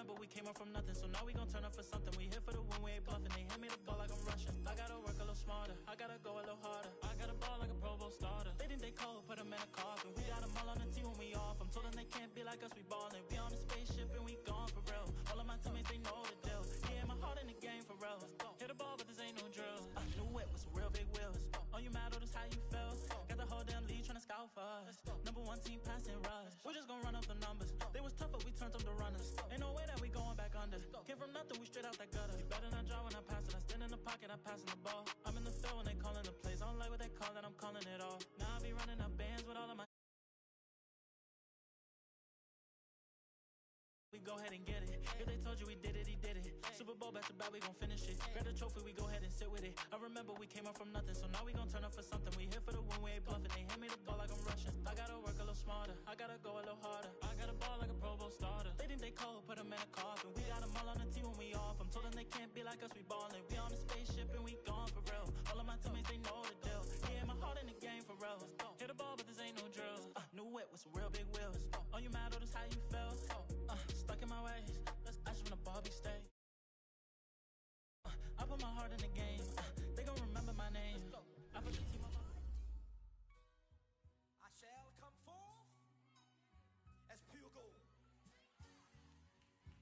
remember we came up from nothing, so now we gon' turn up for something. We here for the win, we ain't bluffing. They hand me the ball like I'm rushing. I gotta work a little smarter, I gotta go a little harder. I gotta ball like a Pro Bowl starter. They think they cold, put them in a coffin. We got them all on the team when we off. I'm told them they can't be like us, we ballin'. We on a spaceship and we gone for real. All of my teammates, they know the deal. Yeah, my heart in the game for real. Hit the ball, but this ain't no drill. New whip with some real big wheels. Oh, you mad, oh, this how you feel? Got the whole damn league tryna scout for us. Number one team passing rush. We just gon' run up the numbers. They was tough, but we turned them to runners. Ain't no way that we going back under. Came from nothing, we straight out that gutter. You better not draw when I pass it. I stand in the pocket, I passing the ball. I'm in the field when they calling the plays. I don't like what they call it, I'm calling it all. Now I be running up bands with all of my. We go ahead and get it. If they told you we did it, he did it. Super Bowl back to back, we gon' finish it. Grab the trophy, we go ahead and sit with it. I remember we came up from nothing, so now we gon' turn up for something. We here for the win, we ain't bluffing. They hand me the ball like I'm rushing. I gotta work a little smarter, I gotta go a little harder. I gotta ball like a Pro Bowl starter. They think they cold, put them in a coffin. We got them all on the team when we off. I'm told them they can't be like us, we ballin'. We on a spaceship and we gone for real. All of my teammates, they know the deal. Yeah, my heart in the game for real. Hit the ball, but this ain't no drill. New whip with some real big wheels. Oh, you mad, oh, this how you feel? Stuck in my ways. I just wanna Bobby stay. I put my heart in the game. They gon' remember my name. I put the team on my. I shall come forth as pure gold.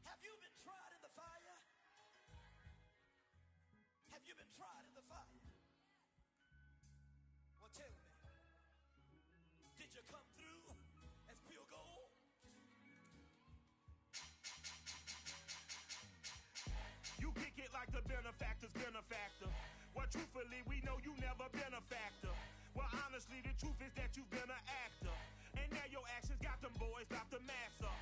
Have you been tried in the fire? Have you been tried in the fire? Well, tell me, did you come through as pure gold? You kick it like the benefactor's benefactor. Well, truthfully, we know you never been a factor. Well, honestly, the truth is that you've been an actor. And now your actions got them boys about to mass up.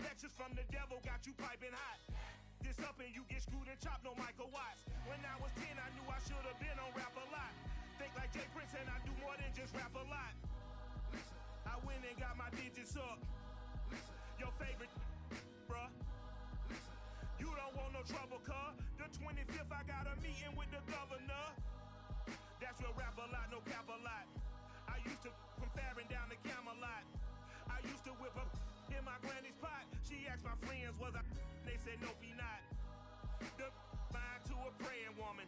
Lectures from the devil got you piping hot. This up and you get screwed and chopped, no Michael Watts. When I was 10, I knew I should have been on rap a lot. Think like Jay Prince and I do more than just rap a lot. I went and got my digits up. Your favorite, bruh. You don't want no trouble, cuz. The 25th, I got a meeting with the governor. That's real rap a lot, no cap a lot. I used to from Farron down to Camelot. I used to whip up in my granny's pot. She asked my friends, was I? They said, nope, he not. The mind to a praying woman.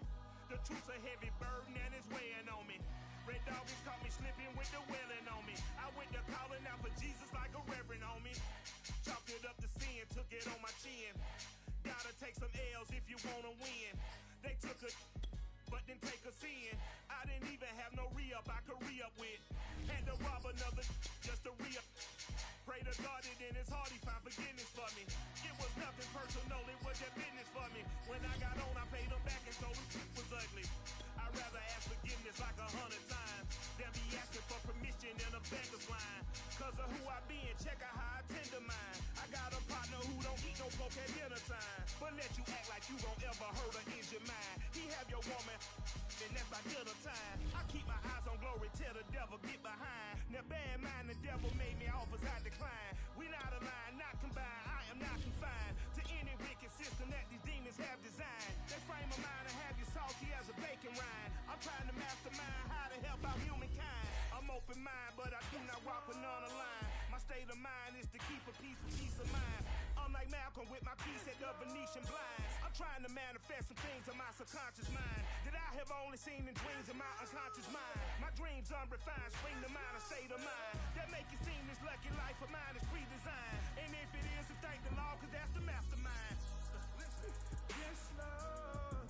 The truth's a heavy burden and it's weighing on me. Red Doggies caught me slipping with the wailing on me. I went to calling out for Jesus like a reverend on me. Chalked it up to sin, took it on my chin. Gotta take some L's if you wanna win. They took a but didn't take a sin. I didn't even have no re-up I could re-up with. Had to rob another just to re-up. Pray to God it in his heart he found forgiveness for me. It was nothing personal, it was their business for me. When I got on I paid them back and told them it was ugly. I'd rather ask forgiveness like 100 times than be asking for permission in a beggar's line. Cause of who I be and check out how I tend to mine. I got a partner who don't eat no pork at dinner time, but let you act like you gon' ever hurt or injure mine. He have your woman and that's by dinner time. I keep my eyes on glory till the devil get behind. Now bear in mind the devil made me offers I decline. We not aligned, not combined, I am not confined to any wicked system that these demons have designed. They frame of mind and have you salty as a bacon rind. I'm trying to mastermind how to help out humankind. I'm open mind, but I do not walk with none aligned. My state of mind is to keep a peace of mind. Unlike Malcolm with my peace at the Venetian blinds. I'm trying to manifest some things in my subconscious mind that I have only seen in dreams in my unconscious mind. My dreams unrefined, spring to mind, a state of mind that make you seem this lucky life of mine is pre-designed. And if it is, then thank the Lord, cause that's the mastermind. Yes, Lord.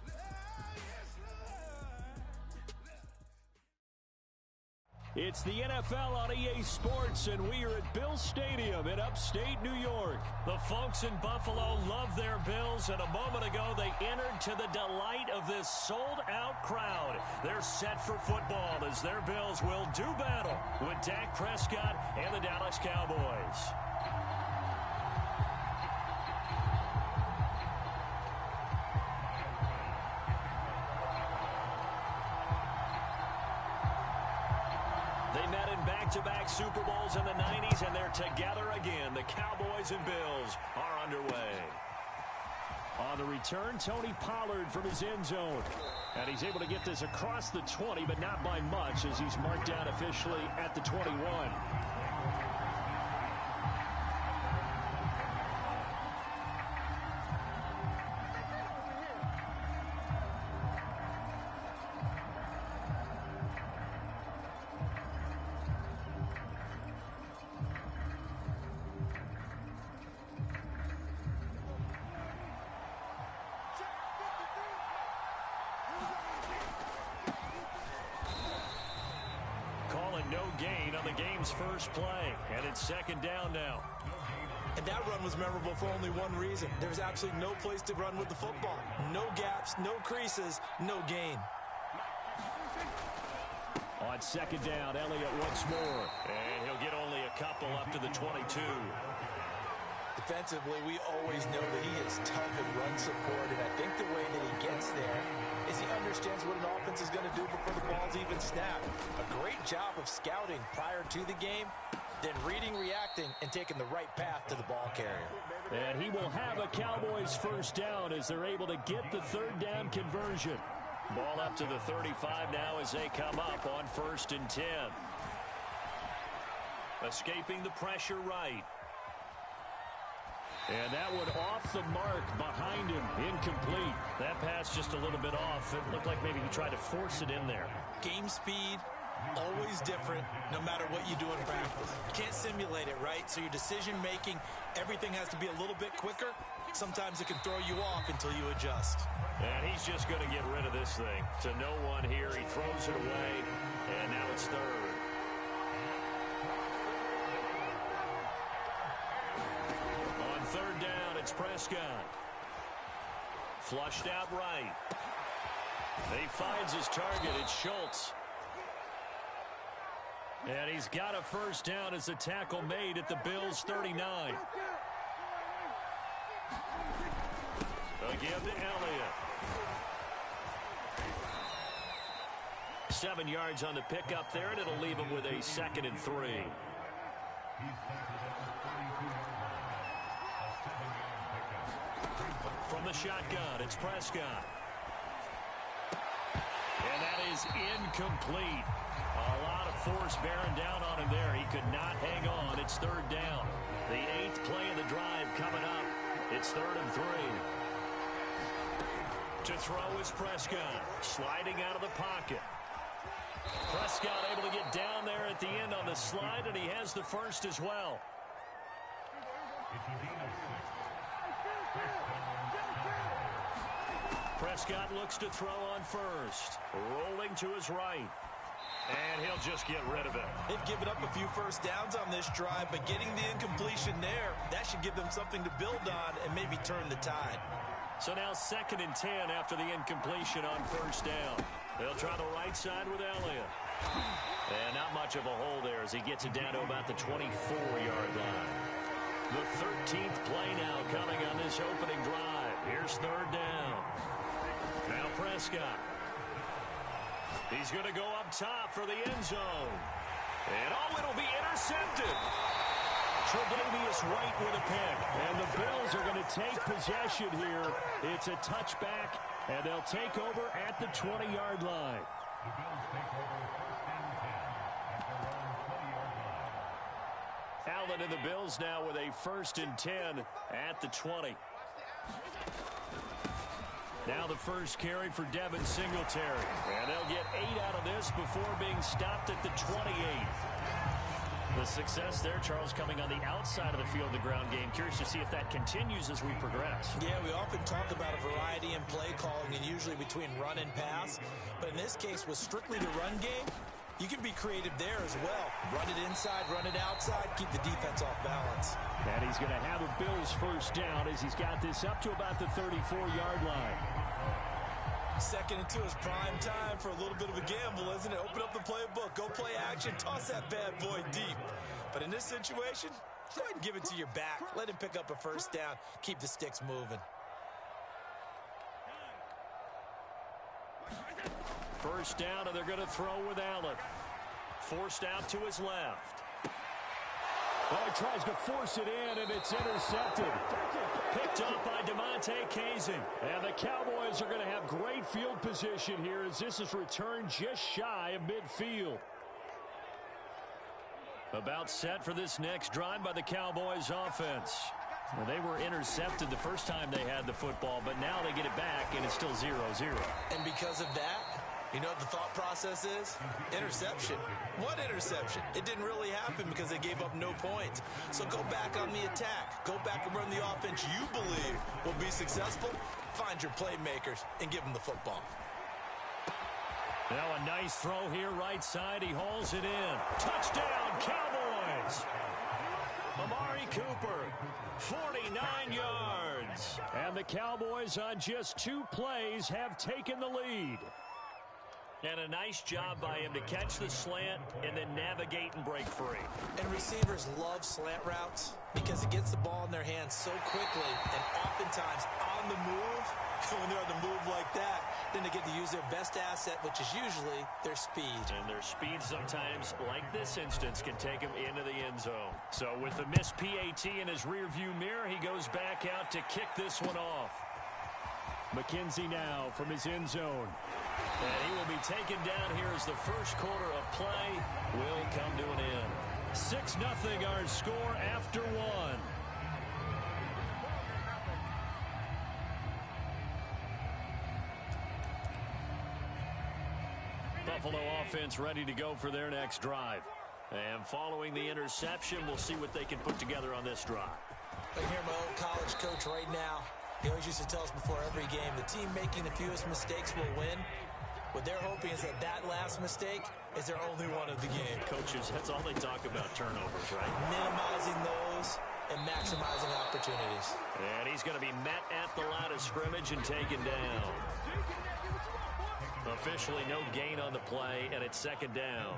Yes, Lord. It's the NFL on EA Sports, and we are at Bill Stadium in upstate New York. The folks in Buffalo love their Bills, and a moment ago they entered to the delight of this sold-out crowd. They're set for football as their Bills will do battle with Dak Prescott and the Dallas Cowboys. They met in back-to-back Super Bowls in the 90s, and they're together again. The Cowboys and Bills are underway. On the return, Tony Pollard from his end zone. And he's able to get this across the 20, but not by much, as he's marked down officially at the 21. no gain on the game's first play. And it's second down now. And that run was memorable for only one reason. There's absolutely no place to run with the football. No gaps, no creases, no gain. On second down, Elliott once more. And he'll get only a couple up to the 22. Defensively, we always know that he is tough in run support, and I think the way that he gets there is he understands what an offense is going to do before the ball's even snapped. A great job of scouting prior to the game, then reading, reacting, and taking the right path to the ball carrier. And he will have a Cowboys first down as they're able to get the third down conversion. Ball up to the 35 now as they come up on 1st and 10. Escaping the pressure right. And that one off the mark behind him. Incomplete. That pass just a little bit off. It looked like maybe he tried to force it in there. Game speed, always different, no matter what you do in practice. You can't simulate it, right? So your decision-making, everything has to be a little bit quicker. Sometimes it can throw you off until you adjust. And he's just going to get rid of this thing. To no one here. He throws it away. And now it's third. On third down, it's Prescott. Flushed out right. He finds his target. It's Schultz. And he's got a first down as a tackle made at the Bills' 39. Again to Elliott. 7 yards on the pickup there, and it'll leave him with a 2nd and 3. From the shotgun, it's Prescott. And that is incomplete. A lot of force bearing down on him there. He could not hang on. It's third down. The 8th play of the drive coming up. It's 3rd and 3. To throw is Prescott, sliding out of the pocket. Prescott able to get down there at the end on the slide, and he has the first as well. Prescott looks to throw on first, rolling to his right. And he'll just get rid of it. They've given up a few first downs on this drive, but getting the incompletion there, that should give them something to build on and maybe turn the tide. So now 2nd and 10 after the incompletion on first down. They'll try the right side with Elliott. And not much of a hole there as he gets it down to about the 24-yard line. The 13th play now coming on this opening drive. Here's third down. Now Prescott. He's going to go up top for the end zone. And it'll be intercepted. Tre'Davious White with a pick. And the Bills are going to take possession here. It's a touchback, and they'll take over at the 20-yard line. Allen and the Bills now with a 1st and 10 at the 20. Now the first carry for Devin Singletary. And they'll get 8 out of this before being stopped at the 28. The success there, Charles, coming on the outside of the field, the ground game. Curious to see if that continues as we progress. Yeah, we often talk about a variety in play calling and usually between run and pass. But in this case, with strictly the run game, you can be creative there as well. Run it inside, run it outside, keep the defense off balance. And he's going to have a Bills first down as he's got this up to about the 34-yard line. 2nd and 2 is prime time for a little bit of a gamble, isn't it? Open up the playbook, go play action, toss that bad boy deep. But in this situation, go ahead and give it to your back. Let him pick up a first down. Keep the sticks moving. First down, and they're going to throw with Allen. Forced out to his left. Oh, he tries to force it in, and it's intercepted. Picked up by DeMonte Casey. And the Cowboys are going to have great field position here as this is returned just shy of midfield. About set for this next drive by the Cowboys offense. Well, they were intercepted the first time they had the football, but now they get it back, and it's still 0-0. And because of that, you know what the thought process is? Interception. What interception? It didn't really happen because they gave up no points. So go back on the attack. Go back and run the offense you believe will be successful. Find your playmakers and give them the football. Now a nice throw here, right side. He hauls it in. Touchdown, Cowboys! Amari Cooper, 49 yards. And the Cowboys on just 2 plays have taken the lead. And a nice job by him to catch the slant and then navigate and break free. And receivers love slant routes because it gets the ball in their hands so quickly and oftentimes on the move. When they're on the move like that, then they get to use their best asset, which is usually their speed. And their speed sometimes, like this instance, can take them into the end zone. So with the missed PAT in his rearview mirror, he goes back out to kick this one off. McKenzie now from his end zone. And he will be taken down here as the first quarter of play will come to an end. 6-0 our score after 1. Buffalo offense ready to go for their next drive. And following the interception, we'll see what they can put together on this drive. I hear my old college coach right now. He always used to tell us before every game, the team making the fewest mistakes will win. What they're hoping is that last mistake is their only one of the game. Coaches, that's all they talk about, turnovers, right? Minimizing those and maximizing opportunities. And he's going to be met at the line of scrimmage and taken down. Officially no gain on the play, and it's second down.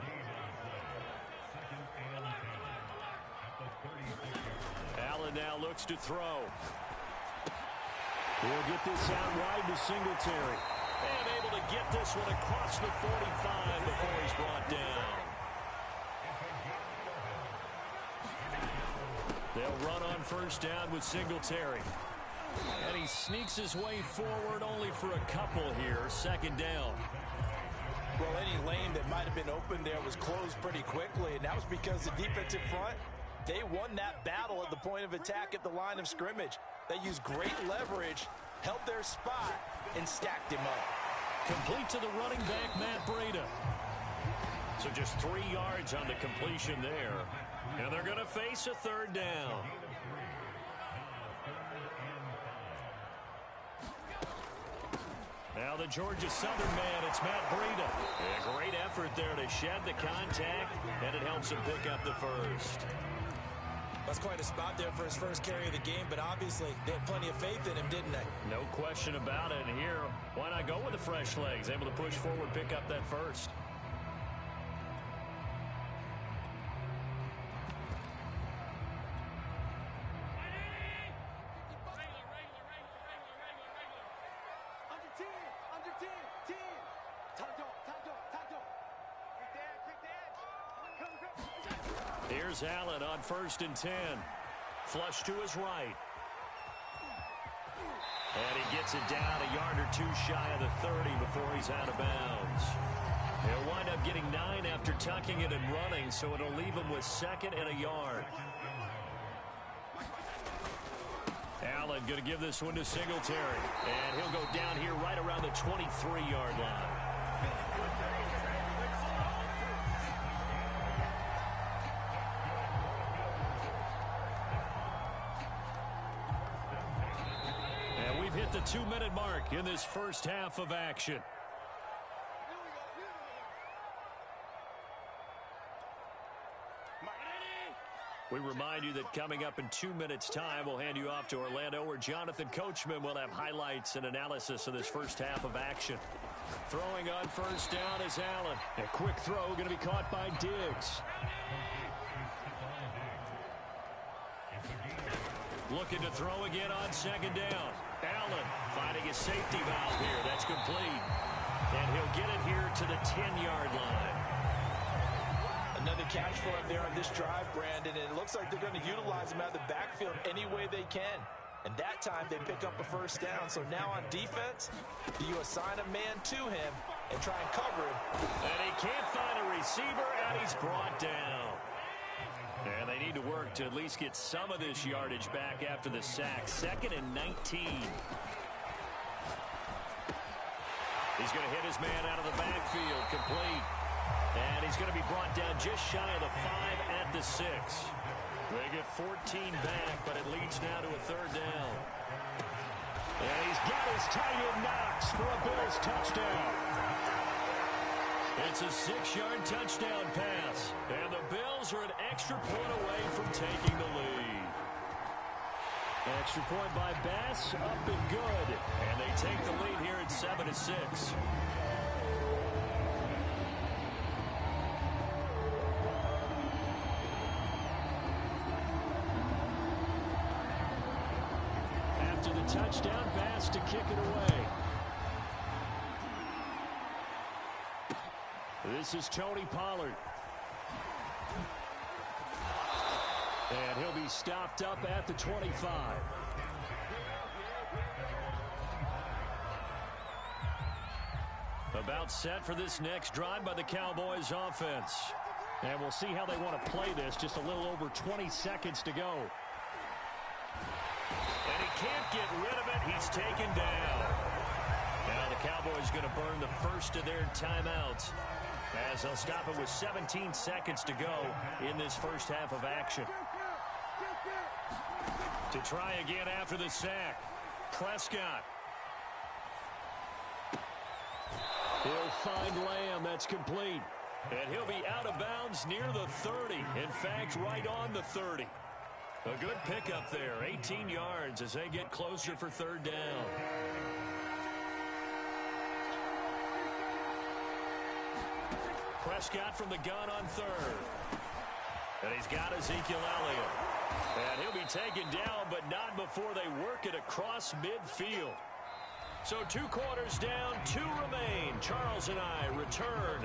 Allen now looks to throw. He'll get this out wide to Singletary. And able to get this one across the 45 before he's brought down. They'll run on first down with Singletary. And he sneaks his way forward only for a couple here. Second down. Well, any lane that might have been open there was closed pretty quickly, and that was because the defensive front, they won that battle at the point of attack at the line of scrimmage. They used great leverage, held their spot, and stacked him up. Complete to the running back, Matt Breida. So just 3 yards on the completion there. And they're going to face a third down. Now the Georgia Southern man, it's Matt Breida. A great effort there to shed the contact, and it helps him pick up the first. That's quite a spot there for his first carry of the game, but obviously they had plenty of faith in him, didn't they? No question about it. And here, why not go with the fresh legs? Able to push forward, pick up that first. Here's Allen on 1st and 10. Flush to his right. And he gets it down a yard or 2 shy of the 30 before he's out of bounds. He'll wind up getting 9 after tucking it and running, so it'll leave him with 2nd and a yard. Allen going to give this one to Singletary. And he'll go down here right around the 23-yard line. Hit the 2-minute mark in this first half of action. We remind you that coming up in 2 minutes' time, we'll hand you off to Orlando, where Jonathan Coachman will have highlights and analysis of this first half of action. Throwing on first down is Allen. A quick throw going to be caught by Diggs. Looking to throw again on second down. Allen finding his safety valve here. That's complete. And he'll get it here to the 10-yard line. Another catch for him there on this drive, Brandon, and it looks like they're going to utilize him out of the backfield any way they can. And that time they pick up a first down. So now on defense, do you assign a man to him and try and cover him? And he can't find a receiver, and he's brought down. And they need to work to at least get some of this yardage back after the sack. 2nd and 19. He's going to hit his man out of the backfield, complete. And he's going to be brought down just shy of the 5 at the 6. They get 14 back, but it leads now to a third down. And he's got his tight end Knox for a Bills touchdown. It's a 6-yard touchdown pass. And the Bills are an extra point away from taking the lead. Extra point by Bass, up and good. And they take the lead here at 7-6. After the touchdown, Bass to kick it away. This is Tony Pollard. And he'll be stopped up at the 25. About set for this next drive by the Cowboys offense. And we'll see how they want to play this. Just a little over 20 seconds to go. And he can't get rid of it. He's taken down. Now the Cowboys going to burn the first of their timeouts, as they'll stop it with 17 seconds to go in this first half of action. To try again after the sack, Prescott. He'll find Lamb. That's complete. And he'll be out of bounds near the 30. In fact, right on the 30. A good pickup there. 18 yards as they get closer for third down. Prescott from the gun on third. And he's got Ezekiel Elliott. And he'll be taken down, but not before they work it across midfield. So 2 quarters down, 2 remain. Charles and I return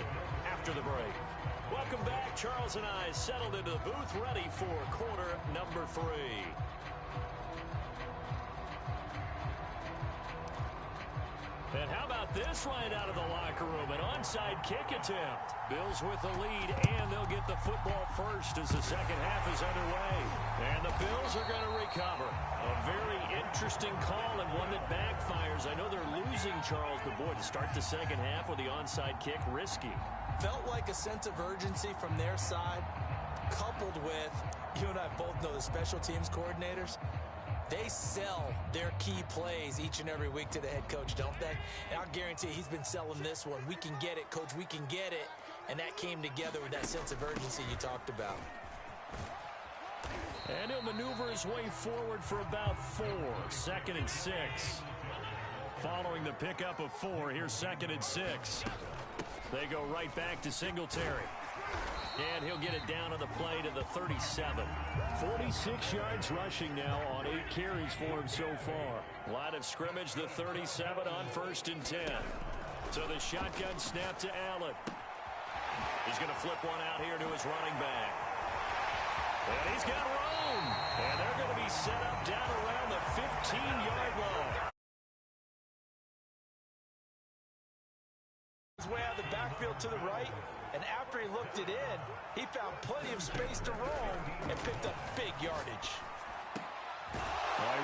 after the break. Welcome back. Charles and I settled into the booth, ready for quarter number 3. And how about this right out of the locker room? An onside kick attempt. Bills with the lead, and they'll get the football first as the second half is underway. And the Bills are going to recover. A very interesting call and one that backfires. I know they're losing, Charles, but boy, to start the second half with the onside kick, risky. Felt like a sense of urgency from their side, coupled with, you and I both know the special teams coordinators. They sell their key plays each and every week to the head coach, don't they? And I'll guarantee he's been selling this one. We can get it, coach, we can get it. And that came together with that sense of urgency you talked about. And he'll maneuver his way forward for about 4. 2nd and 6. Following the pickup of 4, here's 2nd and 6. They go right back to Singletary. And he'll get it down on the play to the 37. 46 yards rushing now on 8 carries for him so far. Line of scrimmage, the 37 on 1st and 10. So the shotgun snap to Allen. He's going to flip one out here to his running back. And he's got room. And they're going to be set up down around the 15-yard line. His way out of the backfield to the right. And after he looked it in, he found plenty of space to roam and picked up big yardage.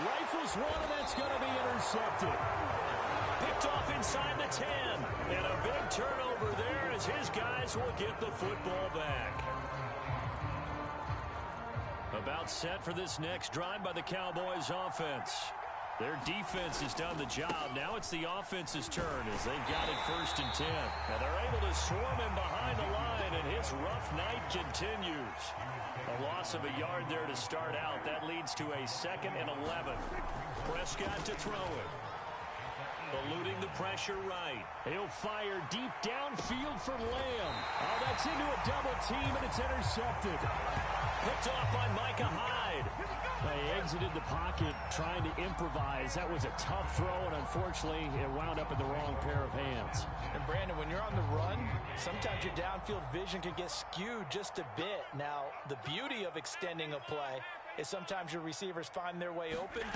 Rifles one, and that's going to be intercepted. Picked off inside the 10. And a big turnover there as his guys will get the football back. About set for this next drive by the Cowboys offense. Their defense has done the job. Now it's the offense's turn as they've got it 1st and 10. And they're able to swarm him behind the line, and his rough night continues. A loss of a yard there to start out. That leads to a 2nd and 11. Prescott to throw it. Eluding the pressure right. He'll fire deep downfield for Lamb. Oh, that's into a double team, and it's intercepted. Picked off by Micah Hyde. They exited the pocket trying to improvise. That was a tough throw, and unfortunately, it wound up in the wrong pair of hands. And, Brandon, when you're on the run, sometimes your downfield vision can get skewed just a bit. Now, the beauty of extending a play is sometimes your receivers find their way open,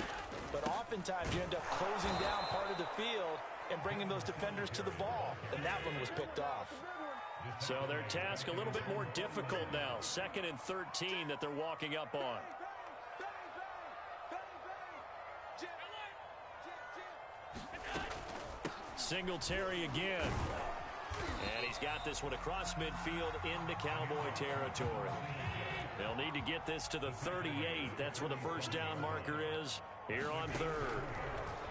but oftentimes you end up closing down part of the field and bringing those defenders to the ball, and that one was picked off. So their task a little bit more difficult now. 2nd and 13 that they're walking up on. Singletary again. And he's got this one across midfield into Cowboy territory. They'll need to get this to the 38. That's where the first down marker is here on 3rd.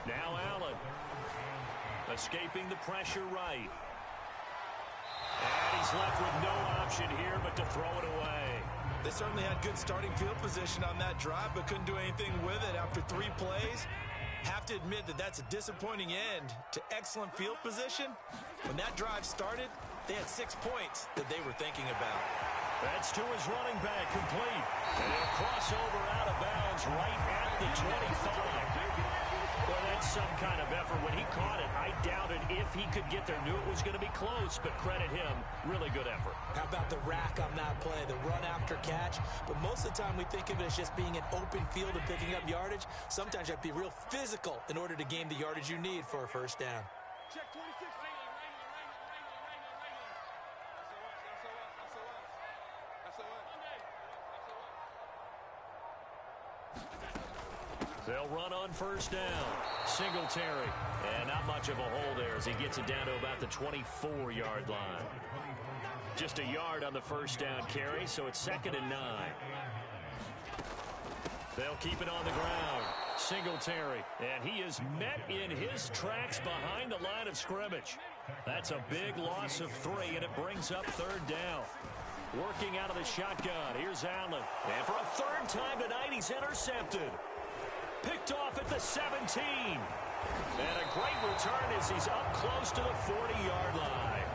Now Allen. Escaping the pressure right. he's left with no option here but to throw it away. They certainly had good starting field position on that drive, but couldn't do anything with it after 3 plays. Have to admit that that's a disappointing end to excellent field position. When that drive started, they had 6 points that they were thinking about. That's to his running back, complete. And he'll cross over out of bounds right at the 25. Well, that's some kind of effort. When he caught it, I doubted if he could get there. Knew it was going to be close, but credit him. Really good effort. How about the rack on that play, the run after catch? But most of the time we think of it as just being an open field and picking up yardage. Sometimes you have to be real physical in order to gain the yardage you need for a first down. Check 26. They'll run on first down. Singletary. And not much of a hole there as he gets it down to about the 24-yard line. Just a yard on the first down carry, so it's 2nd and 9. They'll keep it on the ground. Singletary. And he is met in his tracks behind the line of scrimmage. That's a big loss of 3, and it brings up 3rd down. Working out of the shotgun. Here's Allen. And for a 3rd time tonight, he's intercepted. Picked off at the 17. And a great return as he's up close to the 40-yard line.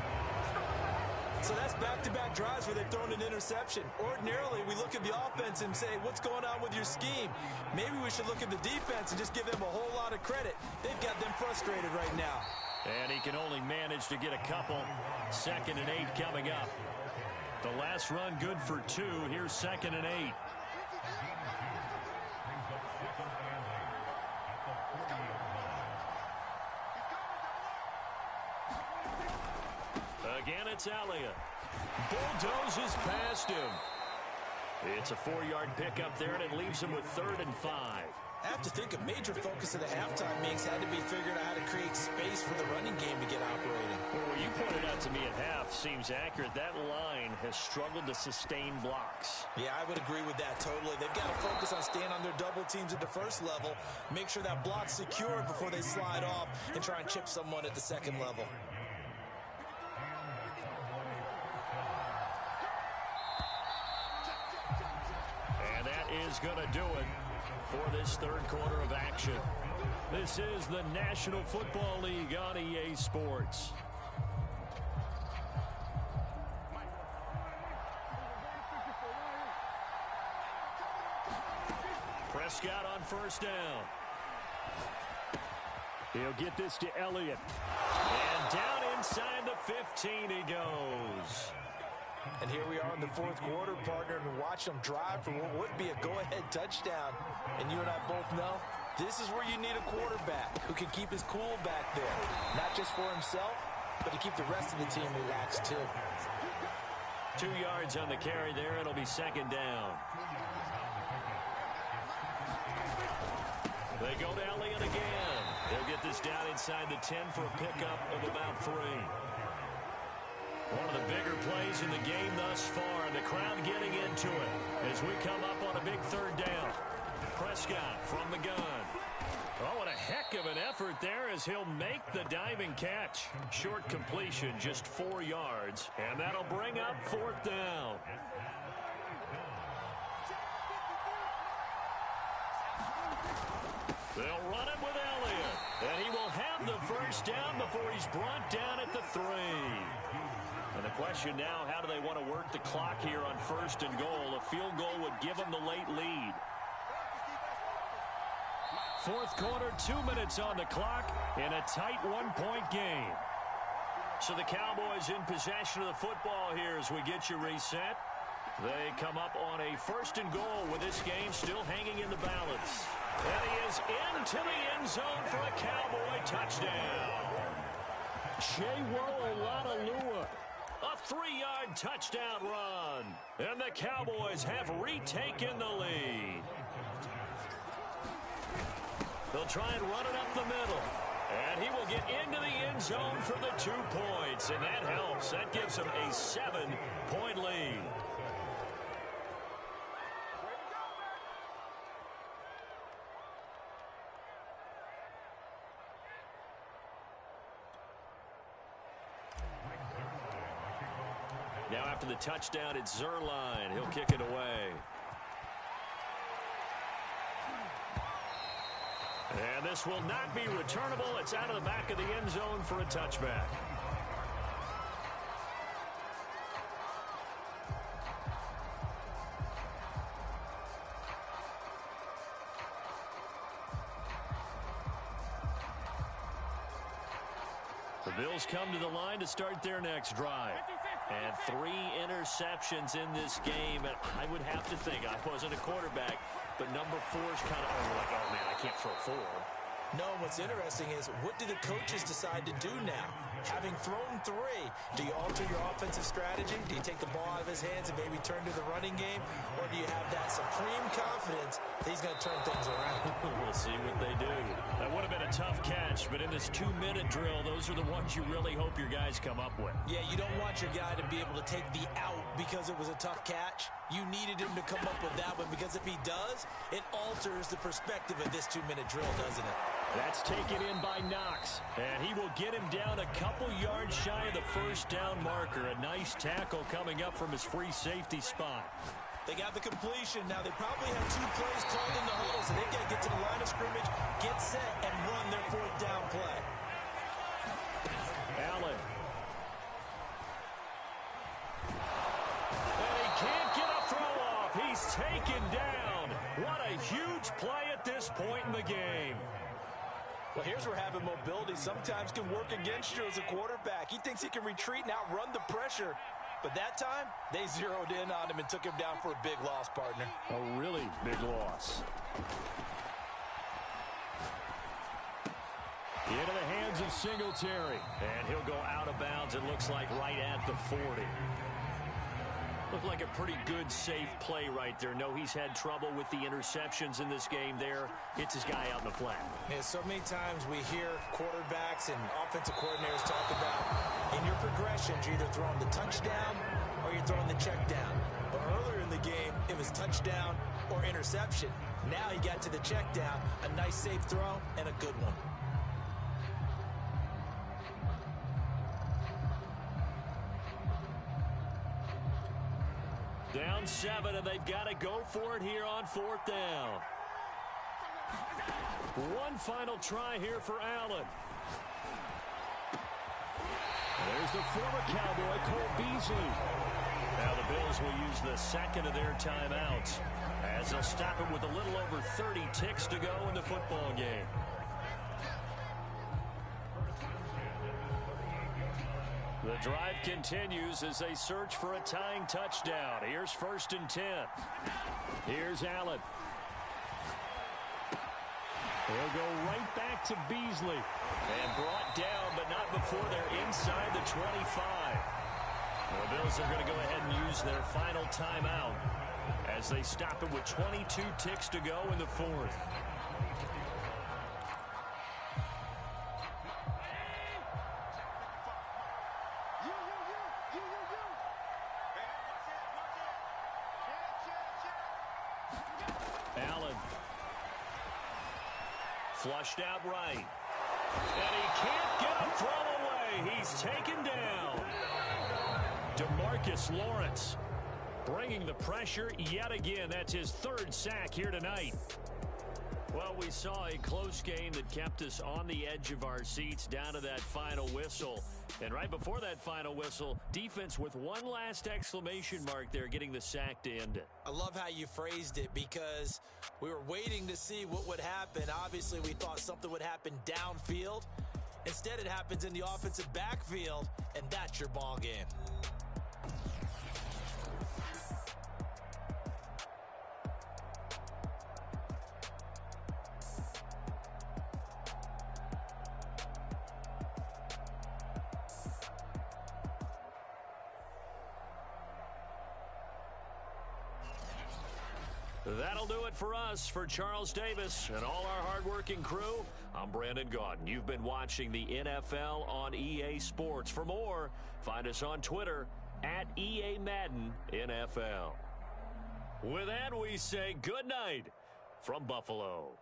So that's back-to-back drives where they've thrown an interception. Ordinarily, we look at the offense and say, what's going on with your scheme? Maybe we should look at the defense and just give them a whole lot of credit. They've got them frustrated right now. And he can only manage to get a couple. 2nd and 8 coming up. The last run good for 2. Here's 2nd and 8. Again, it's Elliott. Bulldozes past him. It's a 4-yard pickup there, and it leaves him with 3rd and 5. I have to think a major focus of the halftime meetings had to be figuring out how to create space for the running game to get operating. Well, what you pointed out to me at half seems accurate. That line has struggled to sustain blocks. Yeah, I would agree with that totally. They've got to focus on staying on their double teams at the first level, make sure that block's secure before they slide off and try and chip someone at the second level. And that is going to do it for this 3rd quarter of action. This is the National Football League on EA Sports. Prescott on first down. He'll get this to Elliott. And down inside the 15 he goes. And here we are in the 4th quarter, partner, and watch them drive for what would be a go-ahead touchdown. And you and I both know this is where you need a quarterback who can keep his cool back there. Not just for himself, but to keep the rest of the team relaxed too. 2 yards on the carry there. It'll be 2nd down. They go to Elliott again. They'll get this down inside the 10 for a pickup of about 3. One of the bigger plays in the game thus far, and the crowd getting into it as we come up on a big 3rd down. Prescott from the gun. Oh, what a heck of an effort there as he'll make the diving catch. Short completion, just 4 yards, and that'll bring up 4th down. They'll run it with Elliott, and he will have the first down before he's brought down at the 3. And the question now, how do they want to work the clock here on 1st and goal? A field goal would give them the late lead. 4th quarter, 2 minutes on the clock in a tight 1-point game. So the Cowboys in possession of the football here as we get you reset. They come up on a 1st and goal with this game still hanging in the balance. And he is into the end zone for a Cowboy touchdown. Chewo Oladolua. A 3-yard touchdown run. And the Cowboys have retaken the lead. They'll try and run it up the middle. And he will get into the end zone for the 2 points. And that helps. That gives him a 7-point lead. after the touchdown, it's Zerline. He'll kick it away. And this will not be returnable. It's out of the back of the end zone for a touchback. The Bills come to the line to start their next drive. And 3 interceptions in this game. And I would have to think, I wasn't a quarterback, but number 4 is kind of, like, oh, man, I can't throw 4. No, what's interesting is, what do the coaches decide to do now? Having thrown 3, do you alter your offensive strategy? Do you take the ball out of his hands and maybe turn to the running game? Or do you have that supreme confidence that he's going to turn things around? We'll see what they do. That would have been a tough catch, but in this 2-minute drill, those are the ones you really hope your guys come up with. Yeah, you don't want your guy to be able to take the out because it was a tough catch. You needed him to come up with that one, because if he does, it alters the perspective of this 2-minute drill, doesn't it? That's taken in by Knox, and he will get him down a couple yards shy of the first down marker. A nice tackle coming up from his free safety spot. They got the completion. Now they probably have 2 plays called in the huddle, so they've got to get to the line of scrimmage, get set, and run their 4th down play. Allen. And he can't get a throw off. He's taken down. What a huge play at this point in the game. Well, here's where having mobility sometimes can work against you as a quarterback. He thinks he can retreat and outrun the pressure. But that time, they zeroed in on him and took him down for a big loss, partner. A really big loss. Into the hands of Singletary. And he'll go out of bounds, it looks like, right at the 40. Looked like a pretty good, safe play right there. No, he's had trouble with the interceptions in this game there. Hits his guy out in the flat. Yeah, so many times we hear quarterbacks and offensive coordinators talk about, in your progressions, you're either throwing the touchdown or you're throwing the check down. But earlier in the game, it was touchdown or interception. Now he got to the check down, a nice safe throw, and a good one. Down 7, and they've got to go for it here on 4th down. One final try here for Allen. There's the former Cowboy, Cole Beasley. Now the Bills will use the second of their timeouts as they'll stop it with a little over 30 ticks to go in the football game. The drive continues as they search for a tying touchdown. Here's 1st and 10. Here's Allen. He'll go right back to Beasley. And brought down, but not before they're inside the 25. The Bills are going to go ahead and use their final timeout as they stop it with 22 ticks to go in the 4th. Allen. Flushed out right. And he can't get a throw away. He's taken down. DeMarcus Lawrence bringing the pressure yet again. That's his 3rd sack here tonight. Well, we saw a close game that kept us on the edge of our seats down to that final whistle. And right before that final whistle, defense with one last exclamation mark there, getting the sack to end it. I love how you phrased it, because we were waiting to see what would happen. Obviously, we thought something would happen downfield. Instead, it happens in the offensive backfield, and that's your ball game. That'll do it for us. For Charles Davis and all our hardworking crew, I'm Brandon Gaudin. You've been watching the NFL on EA Sports. For more, find us on Twitter at EA Madden NFL. With that, we say good night from Buffalo.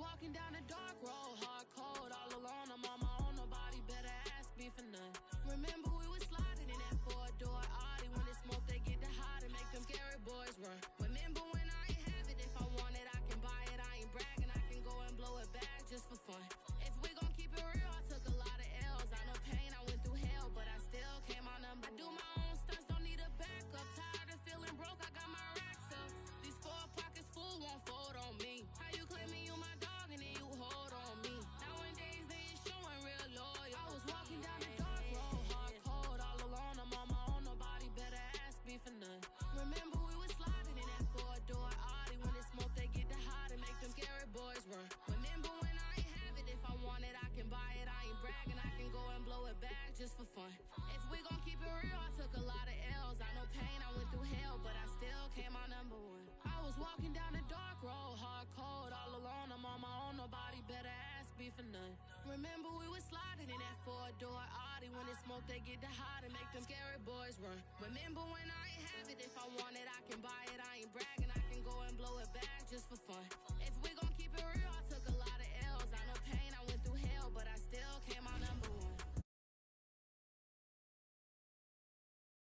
walking down a dark road, hard cold, all alone. I'm on my own, nobody better ask me for none. Remember we was sliding in that four-door Audi. When it's smoke, they get the hot and make them scary boys run. Remember when I ain't have it, if I want it, I can buy it. I ain't bragging, I can go and blow it back just for fun. If we gon' keep it real, I took a lot of L's. I know pain, I went through hell, but I still came out number. I do my own stunts, don't need a backup. Tired of feeling broke, I got my racks up. These 4 pockets full won't fold on me. How you claiming you my dog and then you hold on me? Nowadays they ain't showing real loyal. I was walking down the dark road, hard cold, all alone. I'm on my own, nobody better ask me for none. Remember we was sliding in that four-door Audi. When it's smoke, they get the hot and make them scary boys run. Remember when I ain't have it, if I want it, I can buy it. I ain't bragging, I can go and blow it back just for fun. If we gon' keep it real, I took a lot of L's. I know pain, I went through hell, but I still came out number 1. I was walking down the dark road, hard cold, all alone. I'm on my own, nobody better ask me for none. Remember we was sliding in that four-door Audi. When it's smoke, they get the hot and make them scary boys run. Remember when I ain't have it, if I want it, I can buy it. I ain't bragging, I can go and blow it back just for fun.